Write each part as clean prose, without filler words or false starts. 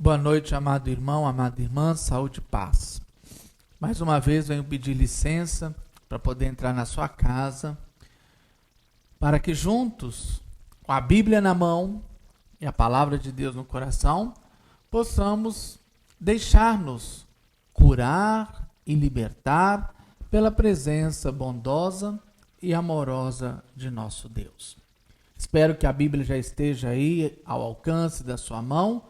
Boa noite, amado irmão, amada irmã, saúde e paz. Mais uma vez venho pedir licença para poder entrar na sua casa, para que juntos, com a Bíblia na mão e a palavra de Deus no coração, possamos deixar-nos curar e libertar pela presença bondosa e amorosa de nosso Deus. Espero que a Bíblia já esteja aí ao alcance da sua mão,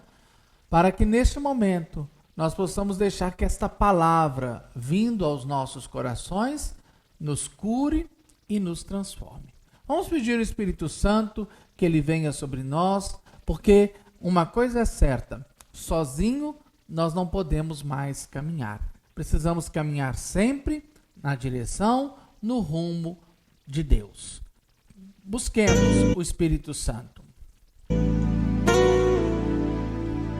para que neste momento nós possamos deixar que esta palavra, vindo aos nossos corações, nos cure e nos transforme. Vamos pedir ao Espírito Santo que ele venha sobre nós, porque uma coisa é certa, sozinho nós não podemos mais caminhar. Precisamos caminhar sempre na direção, no rumo de Deus. Busquemos o Espírito Santo.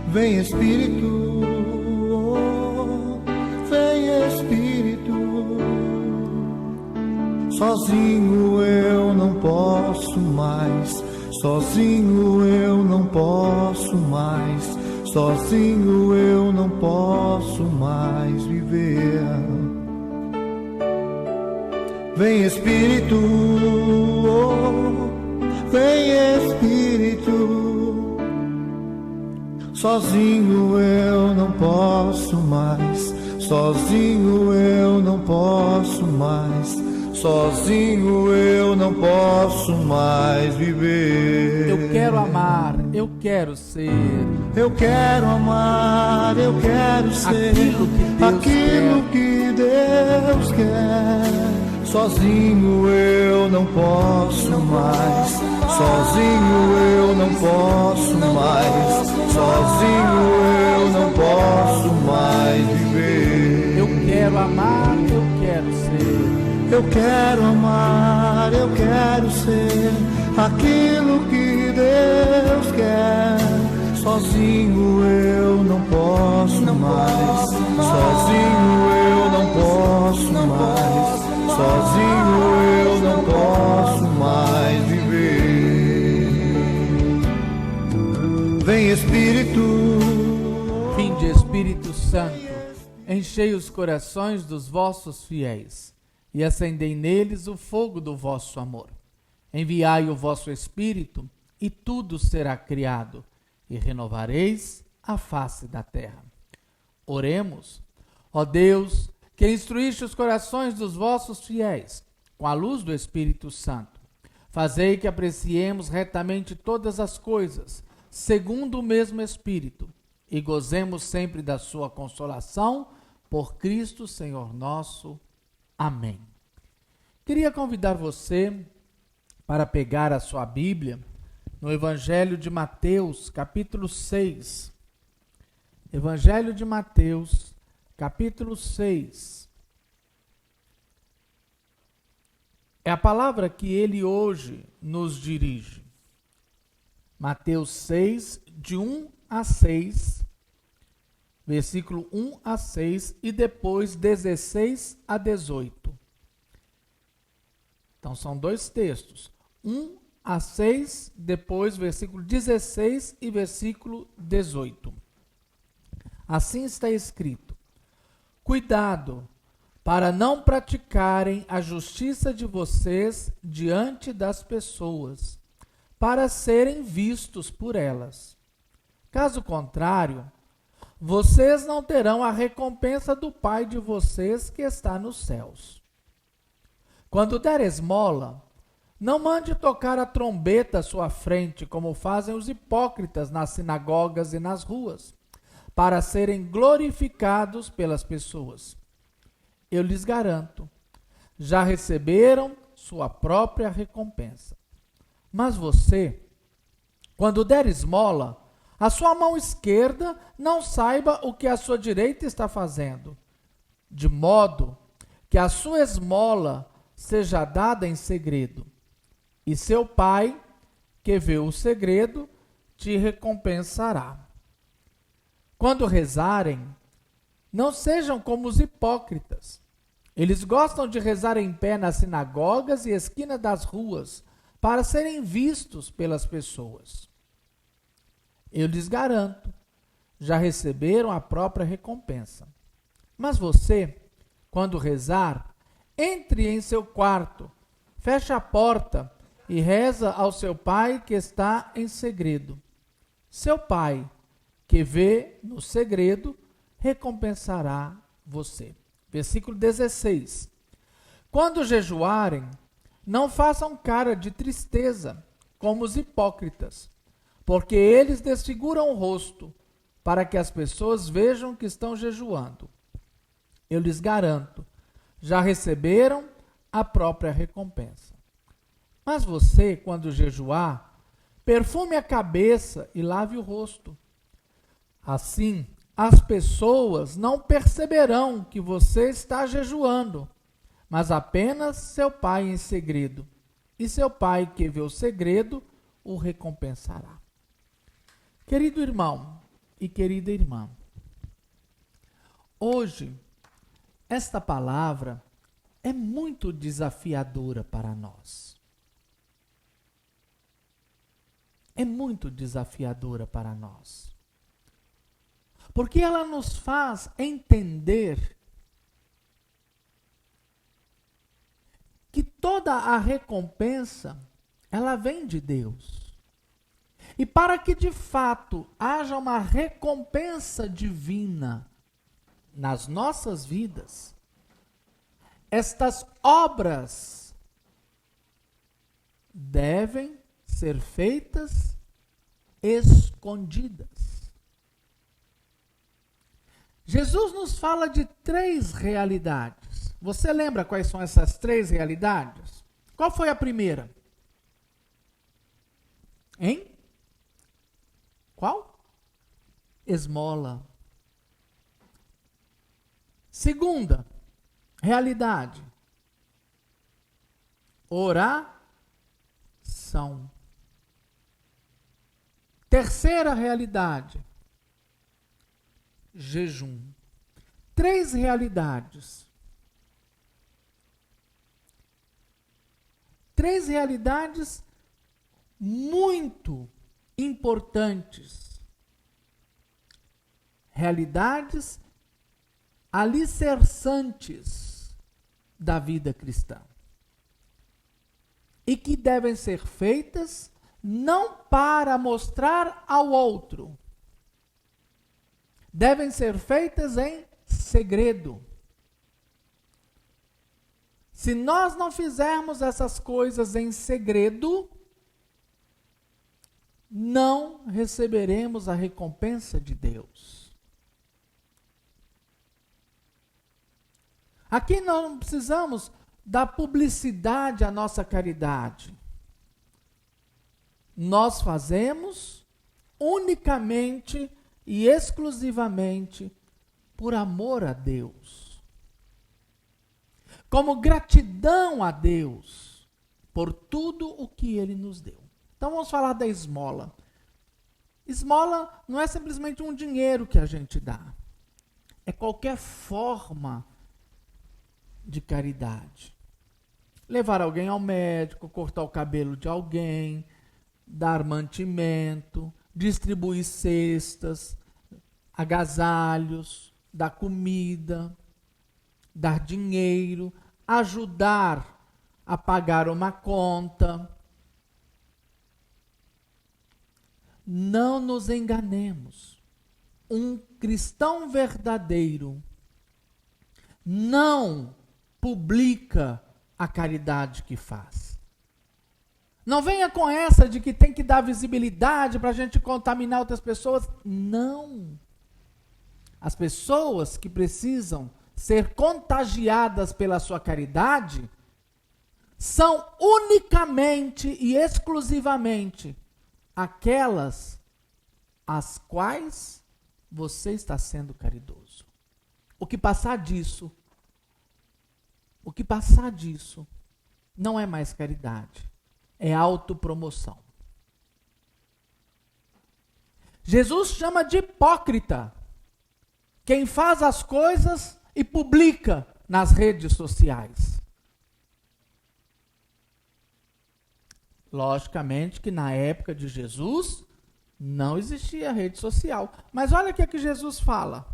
Vem Espírito, vem Espírito. Sozinho eu não posso mais, sozinho eu não posso mais, sozinho eu não posso mais viver. Vem Espírito, vem Espírito. Sozinho eu não posso mais, sozinho eu não posso mais, sozinho eu não posso mais viver. Eu quero amar, eu quero ser. Eu quero amar, eu quero ser aquilo que Deus quer. Sozinho eu não posso mais, sozinho eu não posso mais, sozinho eu não posso mais viver. Eu quero amar, eu quero ser. Eu quero amar, eu quero ser aquilo que Deus quer. Sozinho eu não posso mais, sozinho eu não posso mais, sozinho eu não posso mais viver. Vem Espírito. Vinde Espírito Santo, enchei os corações dos vossos fiéis e acendei neles o fogo do vosso amor. Enviai o vosso Espírito e tudo será criado e renovareis a face da terra. Oremos. Ó Deus, que instruíste os corações dos vossos fiéis com a luz do Espírito Santo, fazei que apreciemos retamente todas as coisas, segundo o mesmo Espírito, e gozemos sempre da sua consolação, por Cristo Senhor nosso. Amém. Queria convidar você para pegar a sua Bíblia no Evangelho de Mateus, capítulo 6. Evangelho de Mateus, capítulo 6. É a palavra que ele hoje nos dirige. Mateus 6, de 1 a 6, versículo 1 a 6 e depois 16 a 18. Então são dois textos, 1 a 6, depois versículo 16 e versículo 18. Assim está escrito: cuidado para não praticarem a justiça de vocês diante das pessoas, para serem vistos por elas. Caso contrário, vocês não terão a recompensa do Pai de vocês que está nos céus. Quando der esmola, não mande tocar a trombeta à sua frente, como fazem os hipócritas nas sinagogas e nas ruas, para serem glorificados pelas pessoas. Eu lhes garanto, já receberam sua própria recompensa. Mas você, quando der esmola, a sua mão esquerda não saiba o que a sua direita está fazendo, de modo que a sua esmola seja dada em segredo, e seu Pai, que vê o segredo, te recompensará. Quando rezarem, não sejam como os hipócritas. Eles gostam de rezar em pé nas sinagogas e esquinas das ruas, para serem vistos pelas pessoas. Eu lhes garanto, já receberam a própria recompensa. Mas você, quando rezar, entre em seu quarto, feche a porta e reza ao seu Pai que está em segredo. Seu Pai, que vê no segredo, recompensará você. Versículo 16. Quando jejuarem, não façam cara de tristeza, como os hipócritas, porque eles desfiguram o rosto, para que as pessoas vejam que estão jejuando. Eu lhes garanto, já receberam a própria recompensa. Mas você, quando jejuar, perfume a cabeça e lave o rosto. Assim, as pessoas não perceberão que você está jejuando, mas apenas seu Pai em segredo. E seu Pai, que vê o segredo, o recompensará. Querido irmão e querida irmã, hoje, esta palavra é muito desafiadora para nós. É muito desafiadora para nós. Porque ela nos faz entender que toda a recompensa, ela vem de Deus. E para que de fato haja uma recompensa divina nas nossas vidas, estas obras devem ser feitas escondidas. Jesus nos fala de 3 realidades. Você lembra quais são essas 3 realidades? Qual foi a primeira? Hein? Qual? Esmola. Segunda realidade. Oração. Terceira realidade. Jejum. 3 realidades. 3 realidades muito importantes. Realidades alicerçantes da vida cristã. E que devem ser feitas não para mostrar ao outro. Devem ser feitas em segredo. Se nós não fizermos essas coisas em segredo, não receberemos a recompensa de Deus. Aqui não precisamos dar publicidade à nossa caridade. Nós fazemos unicamente e exclusivamente por amor a Deus. Como gratidão a Deus por tudo o que Ele nos deu. Então vamos falar da esmola. Esmola não é simplesmente um dinheiro que a gente dá. É qualquer forma de caridade. Levar alguém ao médico, cortar o cabelo de alguém, dar mantimento, distribuir cestas, agasalhos, dar comida, dar dinheiro, ajudar a pagar uma conta. Não nos enganemos. Um cristão verdadeiro não publica a caridade que faz. Não venha com essa de que tem que dar visibilidade para a gente contaminar outras pessoas. Não. As pessoas que precisam ser contagiadas pela sua caridade são unicamente e exclusivamente aquelas às quais você está sendo caridoso. O que passar disso não é mais caridade, é autopromoção. Jesus chama de hipócrita quem faz as coisas e publica nas redes sociais. Logicamente que na época de Jesus Não existia rede social. Mas olha o que Jesus fala.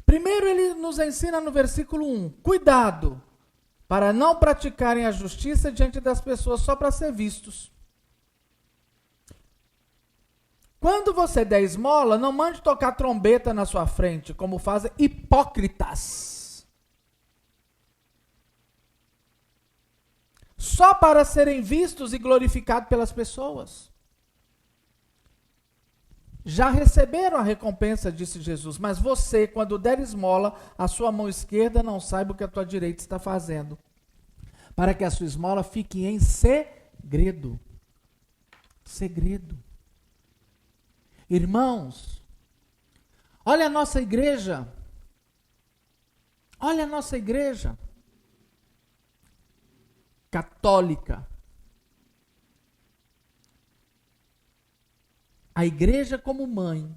Primeiro ele nos ensina no versículo 1. Cuidado para não praticarem a justiça diante das pessoas só para ser vistos. Quando você der esmola, não mande tocar trombeta na sua frente, como fazem hipócritas. Só para serem vistos e glorificados pelas pessoas. Já receberam a recompensa, disse Jesus, mas você, quando der esmola, a sua mão esquerda não saiba o que a tua direita está fazendo, para que a sua esmola fique em segredo. Segredo. Irmãos, olha a nossa igreja. Olha a nossa igreja católica. A igreja, como mãe,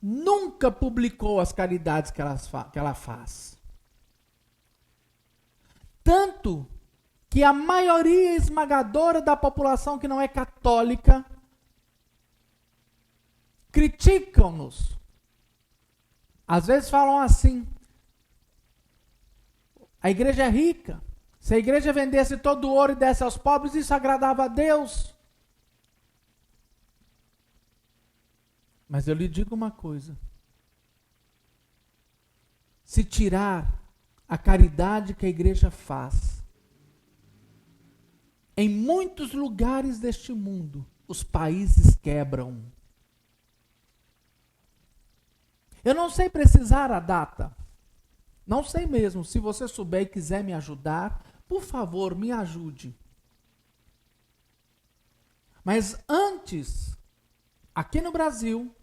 nunca publicou as caridades que ela faz. Tanto que a maioria esmagadora da população que não é católica criticam-nos. Às vezes falam assim: a igreja é rica. Se a igreja vendesse todo o ouro e desse aos pobres, isso agradava a Deus. Mas eu lhe digo uma coisa. Se tirar a caridade que a igreja faz, em muitos lugares deste mundo, os países quebram. Eu não sei precisar a data. Não sei mesmo. Se você souber e quiser me ajudar, por favor, me ajude. Mas antes, aqui no Brasil,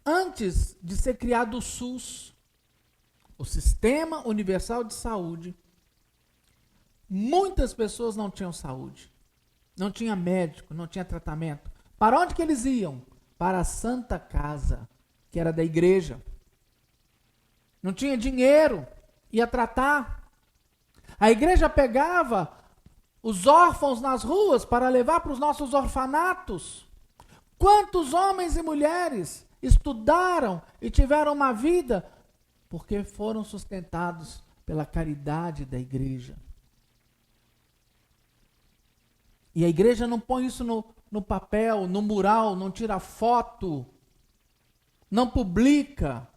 antes de ser criado o SUS, o Sistema Universal de Saúde, muitas pessoas não tinham saúde. Não tinha médico, não tinha tratamento. Para onde que eles iam? Para a Santa Casa, que era da igreja. Não tinha dinheiro, ia tratar. A igreja pegava os órfãos nas ruas para levar para os nossos orfanatos. Quantos homens e mulheres estudaram e tiveram uma vida porque foram sustentados pela caridade da igreja. E a igreja não põe isso no papel, no mural, não tira foto, não publica.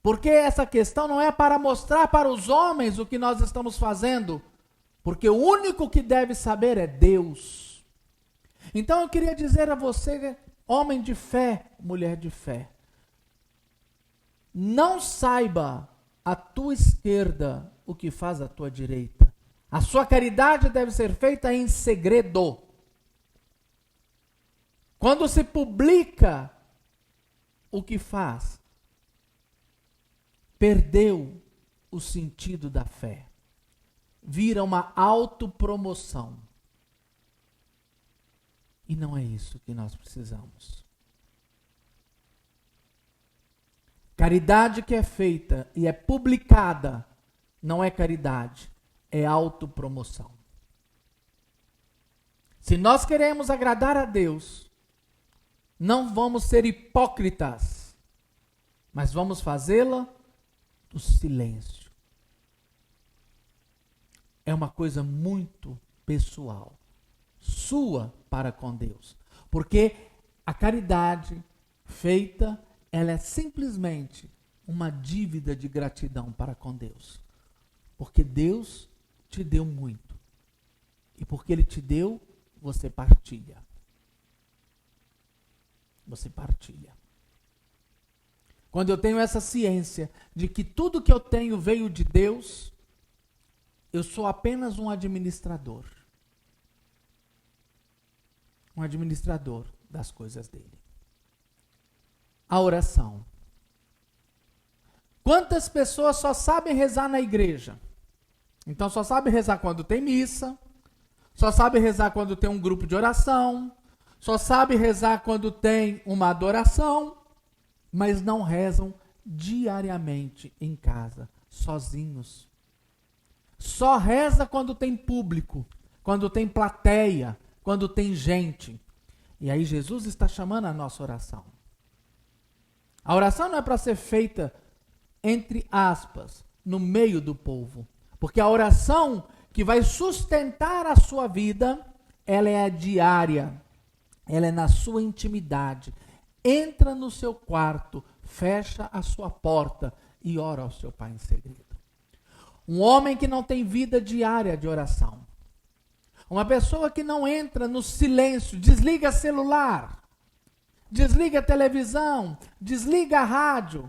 Porque essa questão não é para mostrar para os homens o que nós estamos fazendo, porque o único que deve saber é Deus. Então eu queria dizer a você, homem de fé, mulher de fé, não saiba à tua esquerda o que faz a tua direita. A sua caridade deve ser feita em segredo. Quando se publica o que faz, perdeu o sentido da fé. Vira uma autopromoção. E não é isso que nós precisamos. Caridade que é feita e é publicada não é caridade, é autopromoção. Se nós queremos agradar a Deus, não vamos ser hipócritas, mas vamos fazê-la do silêncio. É uma coisa muito pessoal, sua para com Deus. Porque a caridade feita, ela é simplesmente uma dívida de gratidão para com Deus. Porque Deus te deu muito. E porque Ele te deu, você partilha. Você partilha. Quando eu tenho essa ciência de que tudo que eu tenho veio de Deus, eu sou apenas um administrador. Um administrador das coisas dele. A oração. Quantas pessoas só sabem rezar na igreja? Então só sabe rezar quando tem missa, só sabe rezar quando tem um grupo de oração, só sabe rezar quando tem uma adoração, mas não rezam diariamente em casa, sozinhos. Só reza quando tem público, quando tem plateia, quando tem gente. E aí Jesus está chamando a nossa oração. A oração não é para ser feita, entre aspas, no meio do povo. Porque a oração que vai sustentar a sua vida, ela é a diária. Ela é na sua intimidade. Entra no seu quarto, fecha a sua porta e ora ao seu Pai em segredo. Um homem que não tem vida diária de oração. Uma pessoa que não entra no silêncio, desliga celular, desliga a televisão, desliga a rádio.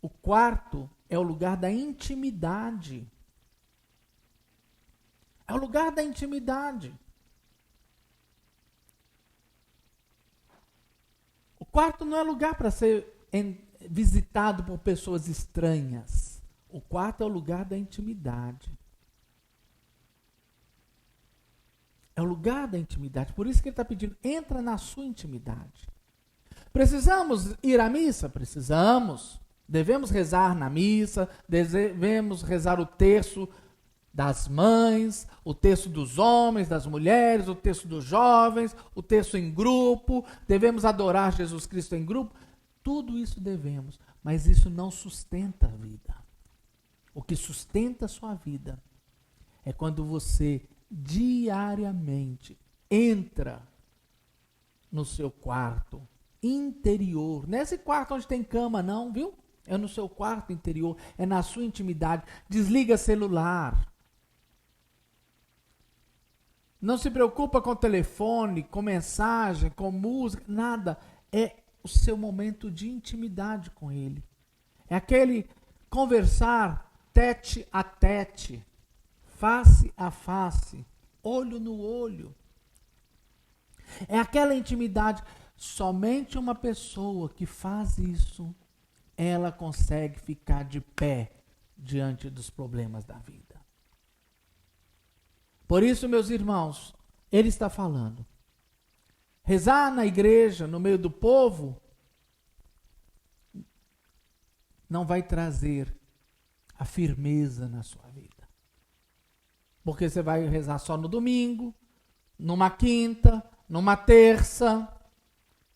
O quarto é o lugar da intimidade. É o lugar da intimidade. O quarto não é lugar para ser visitado por pessoas estranhas. O quarto é o lugar da intimidade. É o lugar da intimidade. Por isso que ele está pedindo, entra na sua intimidade. Precisamos ir à missa? Precisamos. Devemos rezar na missa, devemos rezar o terço das mães, o terço dos homens, das mulheres, o terço dos jovens, o terço em grupo, devemos adorar Jesus Cristo em grupo. Tudo isso devemos, mas isso não sustenta a vida. O que sustenta a sua vida é quando você diariamente entra no seu quarto interior. Nesse quarto onde tem cama não, viu? É no seu quarto interior, é na sua intimidade. Desliga celular. Não se preocupa com telefone, com mensagem, com música, nada. É o seu momento de intimidade com Ele. É aquele conversar tete a tete, face a face, olho no olho. É aquela intimidade. Somente uma pessoa que faz isso, ela consegue ficar de pé diante dos problemas da vida. Por isso, meus irmãos, ele está falando. Rezar na igreja, no meio do povo, não vai trazer a firmeza na sua vida. Porque você vai rezar só no domingo, numa quinta, numa terça,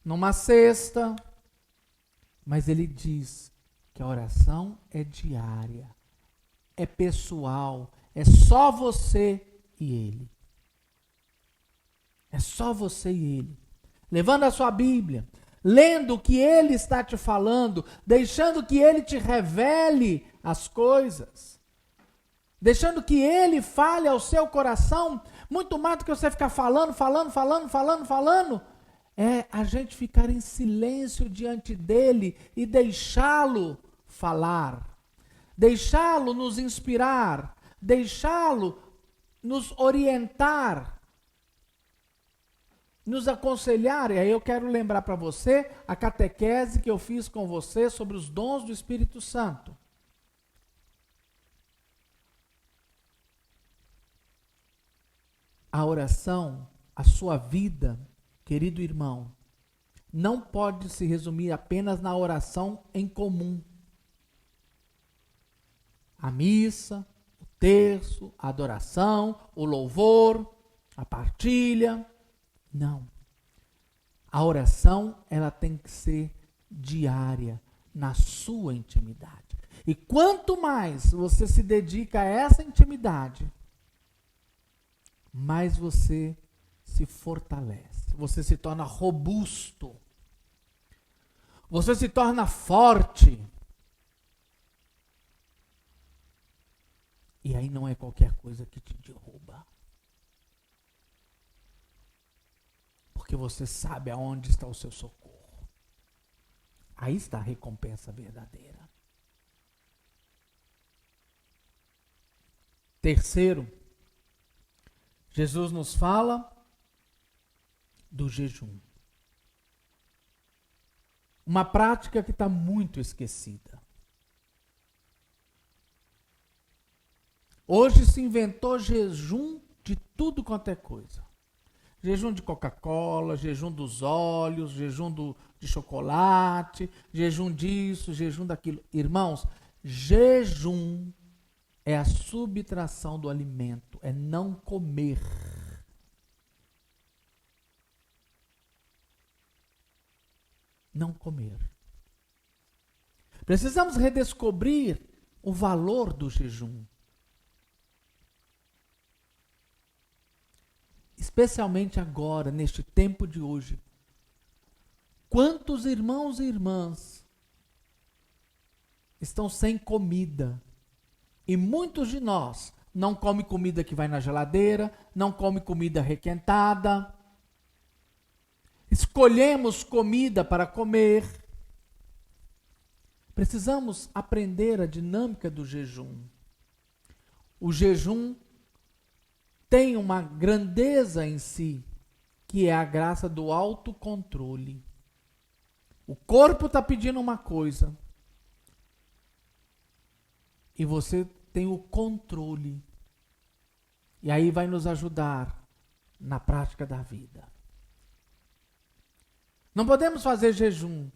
numa sexta. Mas ele diz que a oração é diária, é pessoal, é só você e ele. É só você e ele. Levando a sua Bíblia, lendo o que ele está te falando, deixando que ele te revele as coisas, deixando que ele fale ao seu coração, muito mais do que você ficar falando, é a gente ficar em silêncio diante dele e deixá-lo falar, deixá-lo nos inspirar, deixá-lo nos orientar, nos aconselhar. E aí eu quero lembrar para você a catequese que eu fiz com você sobre os dons do Espírito Santo. A oração, a sua vida, querido irmão, não pode se resumir apenas na oração em comum. A missa, o terço, a adoração, o louvor, a partilha. Não. A oração, ela tem que ser diária, na sua intimidade. E quanto mais você se dedica a essa intimidade, mais você se fortalece, você se torna robusto, você se torna forte. E aí não é qualquer coisa que te derruba. Porque você sabe aonde está o seu socorro. Aí está a recompensa verdadeira. Terceiro, Jesus nos fala do jejum. Uma prática que está muito esquecida. Hoje se inventou jejum de tudo quanto é coisa. Jejum de Coca-Cola, jejum dos óleos, jejum de chocolate, jejum disso, jejum daquilo. Irmãos, jejum é a subtração do alimento, é não comer. não comer. Precisamos redescobrir o valor do jejum. Especialmente agora, neste tempo de hoje. Quantos irmãos e irmãs estão sem comida? E muitos de nós não comem comida que vai na geladeira, não comem comida requentada. Escolhemos comida para comer. Precisamos aprender a dinâmica do jejum. O jejum tem uma grandeza em si, que é a graça do autocontrole. O corpo está pedindo uma coisa e você tem o controle. E aí vai nos ajudar na prática da vida. Não podemos fazer jejum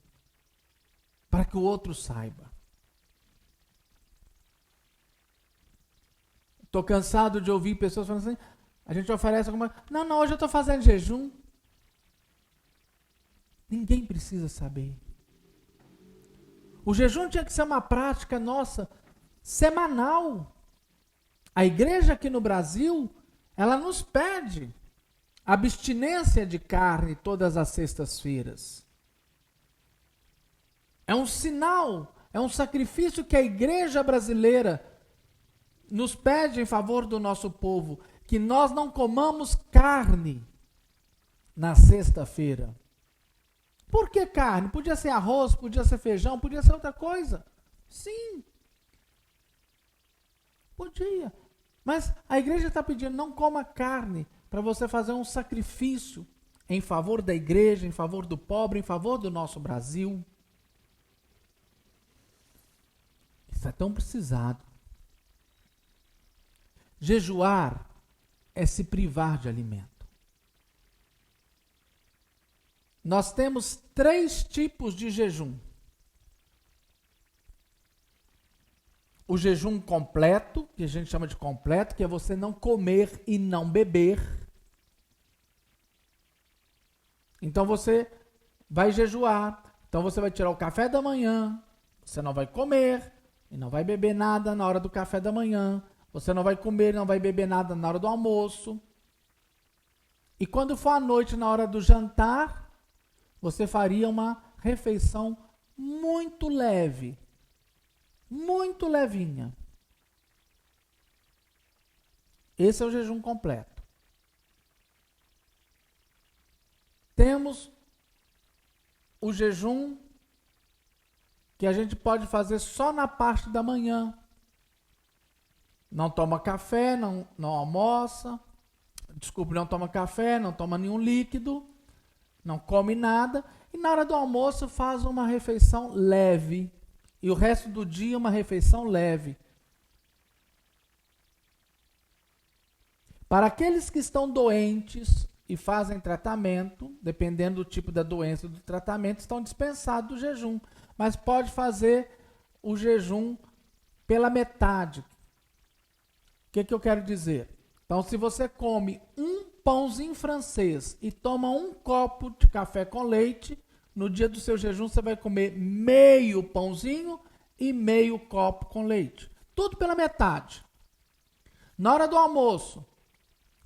para que o outro saiba. Estou cansado de ouvir pessoas falando assim, a gente oferece alguma coisa. Não, hoje eu estou fazendo jejum. Ninguém precisa saber. O jejum tinha que ser uma prática nossa, semanal. A igreja aqui no Brasil, ela nos pede abstinência de carne todas as sextas-feiras. É um sinal, é um sacrifício que a igreja brasileira nos pede em favor do nosso povo, que nós não comamos carne na sexta-feira. Por que carne? Podia ser arroz, podia ser feijão, podia ser outra coisa. Sim. Podia. Mas a igreja está pedindo, não coma carne, para você fazer um sacrifício em favor da igreja, em favor do pobre, em favor do nosso Brasil. Isso é tão precisado. Jejuar é se privar de alimento. Nós temos 3 tipos de jejum. O jejum completo, que a gente chama de completo, que é você não comer e não beber. Então você vai jejuar, então você vai tirar o café da manhã, você não vai comer e não vai beber nada na hora do café da manhã, você não vai comer e não vai beber nada na hora do almoço. E quando for à noite, na hora do jantar, você faria uma refeição muito leve, muito levinha. Esse é o jejum completo. Temos o jejum que a gente pode fazer só na parte da manhã. Não toma café, não almoça. Desculpe, não toma café, não toma nenhum líquido, não come nada. E na hora do almoço faz uma refeição leve. E o resto do dia uma refeição leve. Para aqueles que estão doentes e fazem tratamento, dependendo do tipo da doença do tratamento, estão dispensados do jejum. Mas pode fazer o jejum pela metade. O que eu quero dizer? Então, se você come um pãozinho francês e toma um copo de café com leite, no dia do seu jejum você vai comer meio pãozinho e meio copo com leite. Tudo pela metade. Na hora do almoço,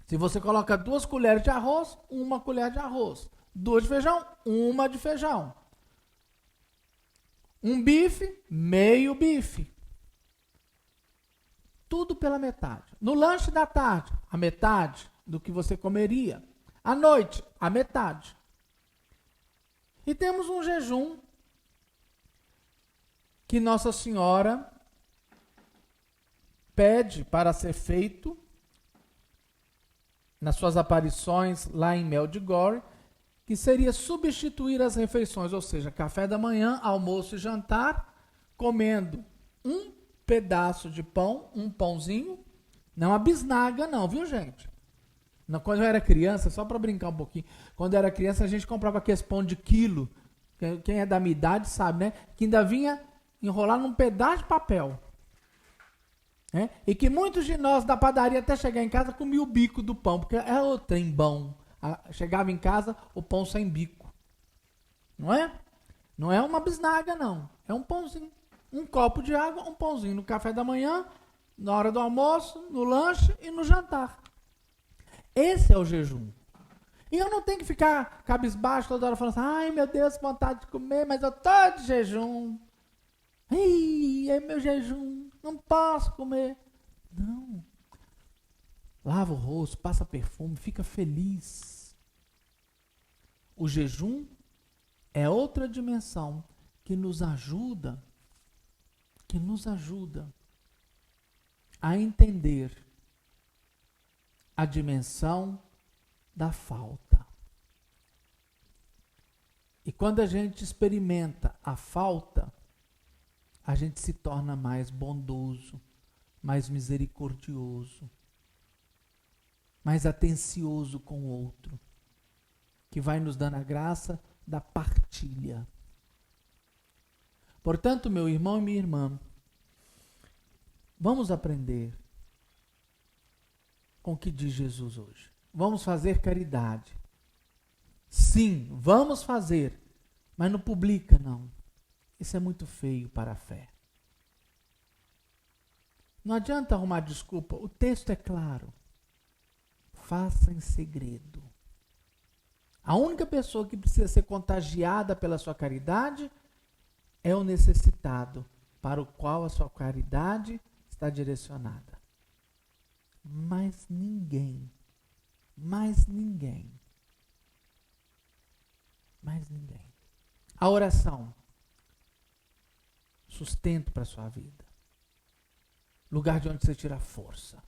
se você coloca 2 colheres de arroz, 1 colher de arroz. 2 de feijão, 1 de feijão. Um bife, meio bife. Tudo pela metade. No lanche da tarde, a metade do que você comeria. À noite, a metade. E temos um jejum que Nossa Senhora pede para ser feito nas suas aparições lá em Medjugorje, que seria substituir as refeições, ou seja, café da manhã, almoço e jantar, comendo um pedaço de pão, um pãozinho, não a bisnaga não, viu gente? Não, quando eu era criança, só para brincar um pouquinho, quando eu era criança a gente comprava aqueles pão de quilo, quem é da minha idade sabe, né? Que ainda vinha enrolado num pedaço de papel. Né? E que muitos de nós da padaria até chegar em casa comia o bico do pão, porque é o trem bom. Chegava em casa, o pão sem bico. Não é? Não é uma bisnaga, não. É um pãozinho. Um copo de água, um pãozinho no café da manhã, na hora do almoço, no lanche e no jantar. Esse é o jejum. E eu não tenho que ficar cabisbaixo toda hora falando assim, ai meu Deus, que vontade de comer, mas eu tô de jejum. Ih, é meu jejum, não posso comer. Não. Lava o rosto, passa perfume, fica feliz. O jejum é outra dimensão que nos ajuda a entender a dimensão da falta. E quando a gente experimenta a falta, a gente se torna mais bondoso, mais misericordioso, mais atencioso com o outro, que vai nos dando a graça da partilha. Portanto, meu irmão e minha irmã, vamos aprender com o que diz Jesus hoje. Vamos fazer caridade. Sim, vamos fazer, mas não publica, não. Isso é muito feio para a fé. Não adianta arrumar desculpa, o texto é claro. Faça em segredo. A única pessoa que precisa ser contagiada pela sua caridade é o necessitado, para o qual a sua caridade está direcionada. Mas ninguém. A oração, sustento para a sua vida. Lugar de onde você tira força.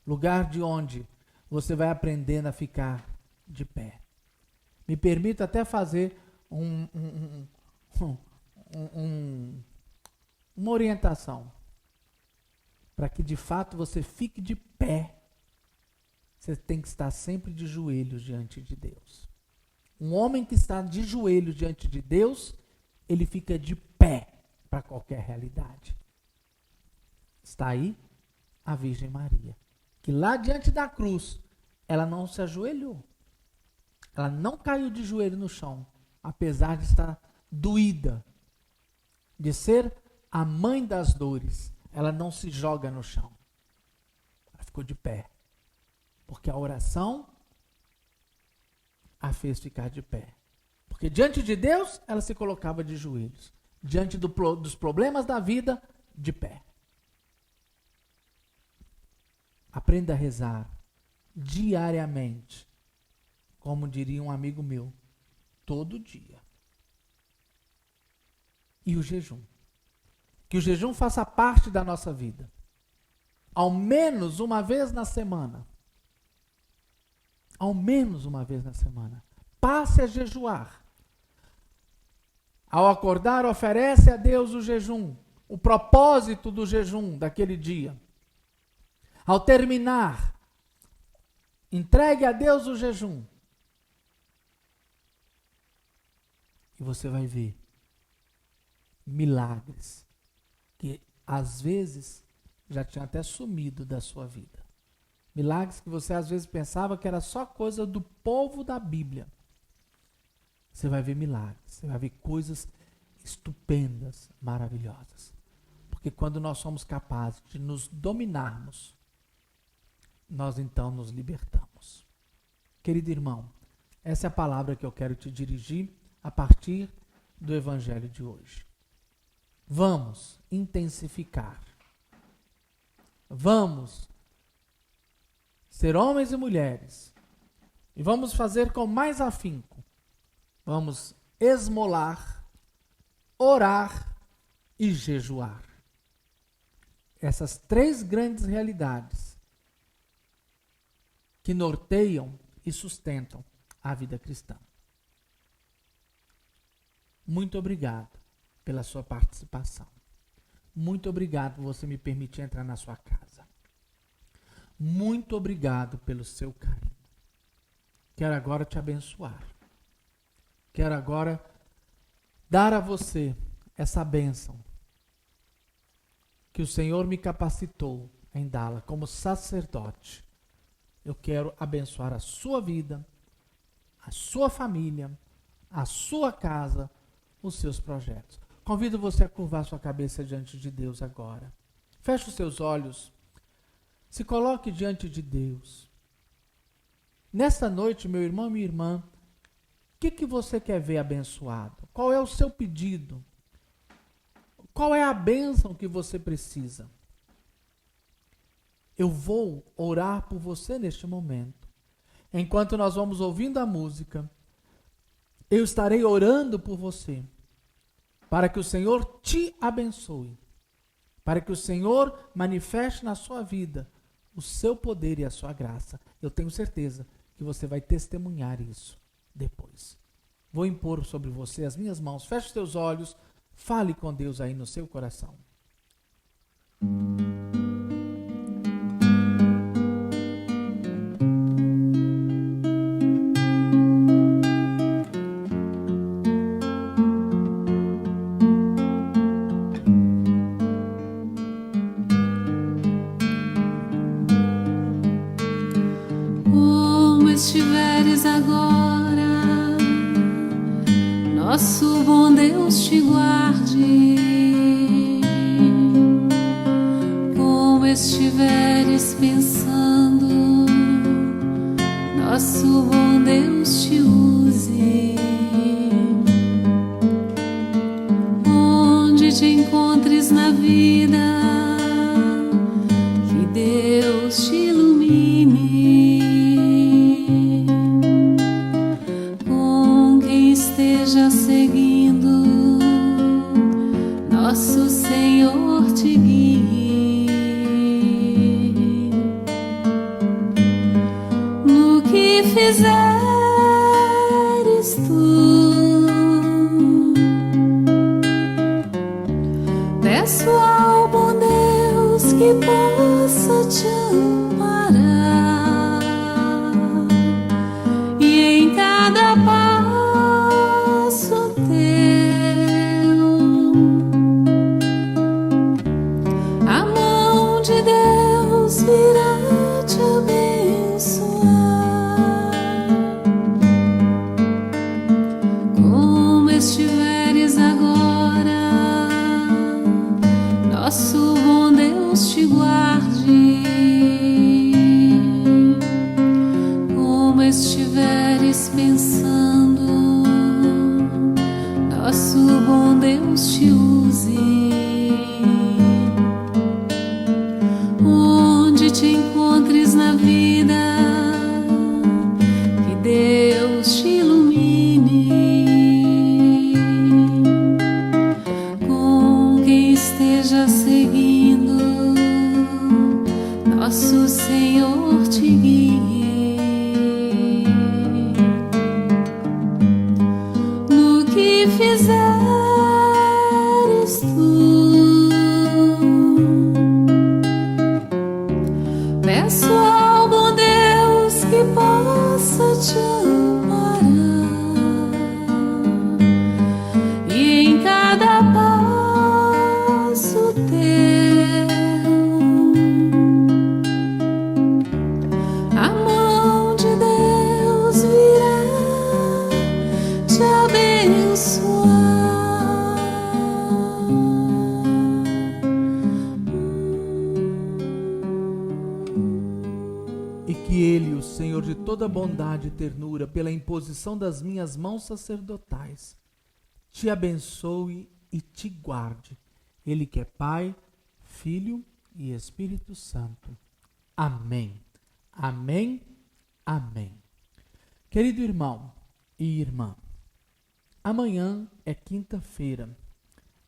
Lugar de onde você vai aprendendo a ficar de pé. Me permito até fazer uma orientação. Para que de fato você fique de pé, você tem que estar sempre de joelhos diante de Deus. Um homem que está de joelhos diante de Deus, ele fica de pé para qualquer realidade. Está aí a Virgem Maria, que lá diante da cruz, ela não se ajoelhou. Ela não caiu de joelho no chão, apesar de estar doída, de ser a mãe das dores. Ela não se joga no chão. Ela ficou de pé. Porque a oração a fez ficar de pé. Porque diante de Deus, ela se colocava de joelhos. Diante dos problemas da vida, de pé. Aprenda a rezar diariamente. Como diria um amigo meu, todo dia. E o jejum. Que o jejum faça parte da nossa vida. Ao menos uma vez na semana. Ao menos uma vez na semana. Passe a jejuar. Ao acordar, oferece a Deus o jejum. O propósito do jejum daquele dia. Ao terminar, entregue a Deus o jejum. E você vai ver milagres que às vezes já tinha até sumido da sua vida. Milagres que você às vezes pensava que era só coisa do povo da Bíblia. Você vai ver milagres, você vai ver coisas estupendas, maravilhosas. Porque quando nós somos capazes de nos dominarmos, nós então nos libertamos. Querido irmão, essa é a palavra que eu quero te dirigir a partir do Evangelho de hoje. Vamos intensificar. Vamos ser homens e mulheres. E vamos fazer com mais afinco. Vamos esmolar, orar e jejuar. Essas três grandes realidades que norteiam e sustentam a vida cristã. Muito obrigado pela sua participação. Muito obrigado por você me permitir entrar na sua casa. Muito obrigado pelo seu carinho. Quero agora te abençoar. Quero agora dar a você essa bênção que o Senhor me capacitou em dá-la como sacerdote. Eu quero abençoar a sua vida, a sua família, a sua casa, os seus projetos. Convido você a curvar sua cabeça diante de Deus agora. Feche os seus olhos. Se coloque diante de Deus. Nesta noite, meu irmão e minha irmã, o que você quer ver abençoado? Qual é o seu pedido? Qual é a bênção que você precisa? Eu vou orar por você neste momento. Enquanto nós vamos ouvindo a música, eu estarei orando por você, para que o Senhor te abençoe, para que o Senhor manifeste na sua vida o seu poder e a sua graça. Eu tenho certeza que você vai testemunhar isso depois. Vou impor sobre você as minhas mãos. Feche os teus olhos, fale com Deus aí no seu coração. Estiveres agora, nosso bom Deus te guarde. Como estiveres pensando, nosso bom Deus te use. Onde te encontres na vida, que Deus te ilumine. Esteja seguindo, nosso Senhor te guie. No que fizeres tu, peço ao bom Deus que possa te amparar, e em cada passo virá te abençoar. Como estiveres agora, nosso bom Deus te guarde. Como estiveres pensando, nosso bom Deus te use. Te encontres na vida, que Deus te ilumine. Com quem esteja seguindo, nosso Senhor te guie. No que fizeres tu, peço ao bom Deus que possa te amparar, e em cada passo teu, a mão de Deus virá te abençoar. Que Ele, o Senhor de toda bondade e ternura, pela imposição das minhas mãos sacerdotais, te abençoe e te guarde. Ele que é Pai, Filho e Espírito Santo. Amém. Amém. Amém. Querido irmão e irmã, amanhã é quinta-feira.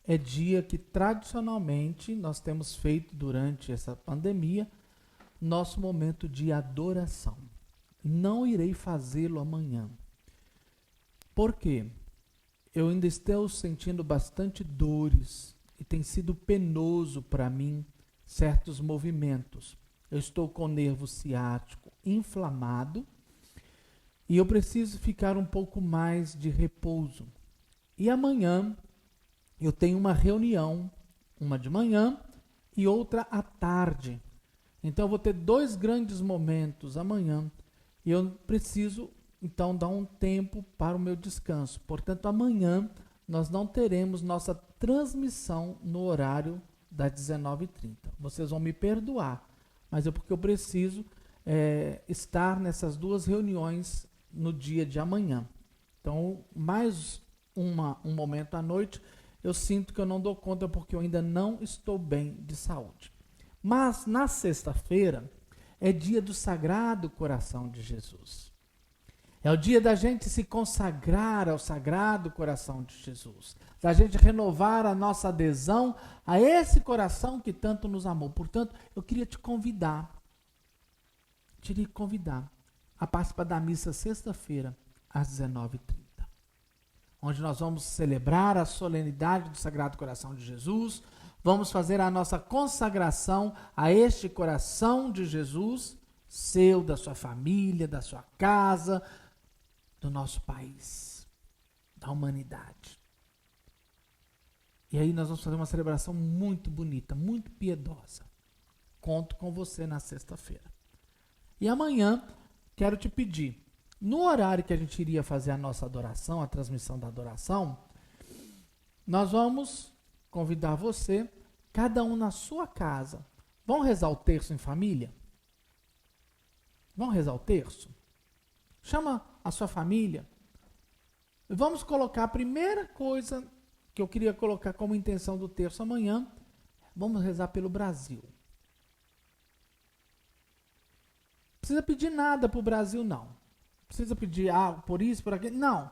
É dia que tradicionalmente nós temos feito durante essa pandemia nosso momento de adoração. Não irei fazê-lo amanhã. Por quê? Eu ainda estou sentindo bastante dores e tem sido penoso para mim certos movimentos. Eu estou com o nervo ciático inflamado e eu preciso ficar um pouco mais de repouso. E amanhã eu tenho uma reunião, uma de manhã e outra à tarde. Então eu vou ter 2 grandes momentos amanhã e eu preciso então dá um tempo para o meu descanso. Portanto, amanhã nós não teremos nossa transmissão no horário das 19h30. Vocês vão me perdoar, mas é porque eu preciso estar nessas duas reuniões no dia de amanhã. Então, mais um momento à noite, eu sinto que eu não dou conta porque eu ainda não estou bem de saúde. Mas na sexta-feira é dia do Sagrado Coração de Jesus. É o dia da gente se consagrar ao Sagrado Coração de Jesus, da gente renovar a nossa adesão a esse coração que tanto nos amou. Portanto, eu queria te convidar a participar da missa sexta-feira, às 19h30, onde nós vamos celebrar a solenidade do Sagrado Coração de Jesus, vamos fazer a nossa consagração a este coração de Jesus, seu, da sua família, da sua casa, do nosso país, da humanidade. E aí nós vamos fazer uma celebração muito bonita, muito piedosa. Conto com você na sexta-feira. E amanhã, quero te pedir, no horário que a gente iria fazer a nossa adoração, a transmissão da adoração, nós vamos convidar você, cada um na sua casa. Vamos rezar o terço em família? Vamos rezar o terço? Chama a sua família. Vamos colocar a primeira coisa que eu queria colocar como intenção do terço amanhã. Vamos rezar pelo Brasil. Não precisa pedir nada para o Brasil, não. Não precisa pedir por isso, por aquilo. Não.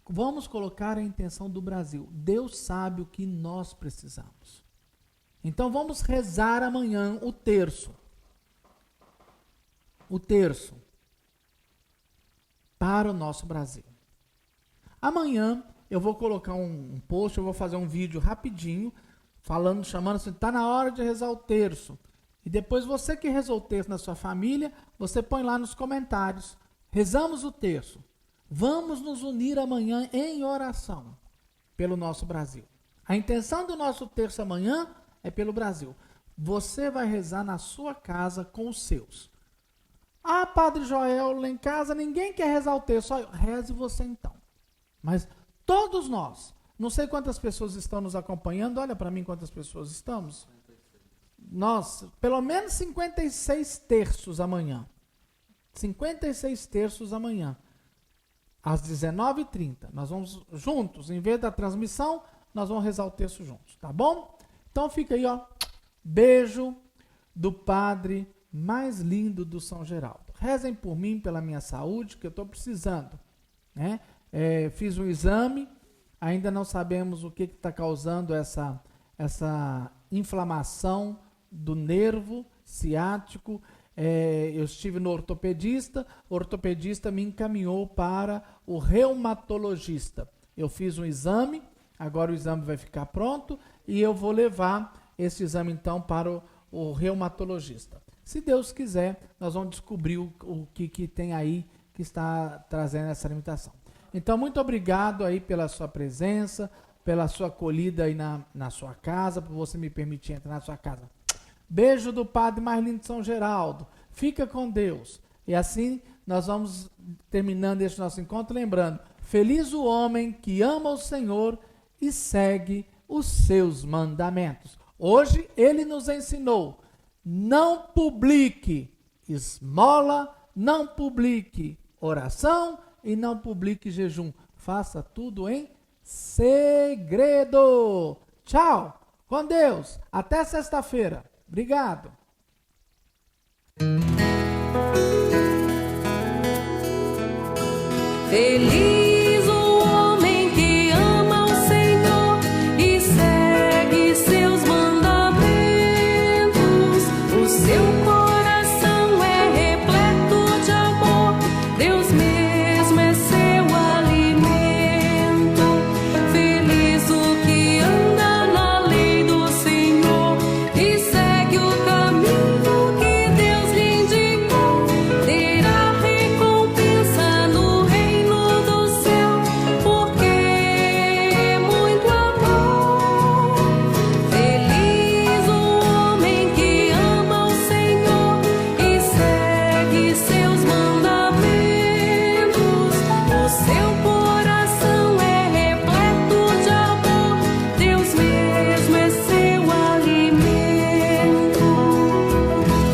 Vamos colocar a intenção do Brasil. Deus sabe o que nós precisamos. Então vamos rezar amanhã o terço. O terço. Para o nosso Brasil. Amanhã eu vou colocar um post, eu vou fazer um vídeo rapidinho, chamando assim, está na hora de rezar o terço. E depois você que rezou o terço na sua família, você põe lá nos comentários. Rezamos o terço. Vamos nos unir amanhã em oração pelo nosso Brasil. A intenção do nosso terço amanhã é pelo Brasil. Você vai rezar na sua casa com os seus. Padre Joel, lá em casa ninguém quer rezar o terço. Reze você então. Mas todos nós, não sei quantas pessoas estão nos acompanhando, olha para mim quantas pessoas estamos. Nós, pelo menos 56 terços amanhã. 56 terços amanhã. Às 19h30. Nós vamos juntos, em vez da transmissão, nós vamos rezar o terço juntos, tá bom? Então fica aí, beijo do padre mais lindo do São Geraldo. Rezem por mim, pela minha saúde, que eu estou precisando, né? Fiz um exame, ainda não sabemos o que está causando essa inflamação do nervo ciático. Eu estive no ortopedista, o ortopedista me encaminhou para o reumatologista. Eu fiz um exame, agora o exame vai ficar pronto e eu vou levar esse exame então para o reumatologista. Se Deus quiser, nós vamos descobrir o que tem aí que está trazendo essa limitação. Então, muito obrigado aí pela sua presença, pela sua acolhida aí na sua casa, por você me permitir entrar na sua casa. Beijo do padre mais lindo de São Geraldo. Fica com Deus. E assim nós vamos terminando este nosso encontro, lembrando, feliz o homem que ama o Senhor e segue os seus mandamentos. Hoje ele nos ensinou, não publique esmola, não publique oração e não publique jejum. Faça tudo em segredo. Tchau, com Deus. Até sexta-feira. Obrigado. Feliz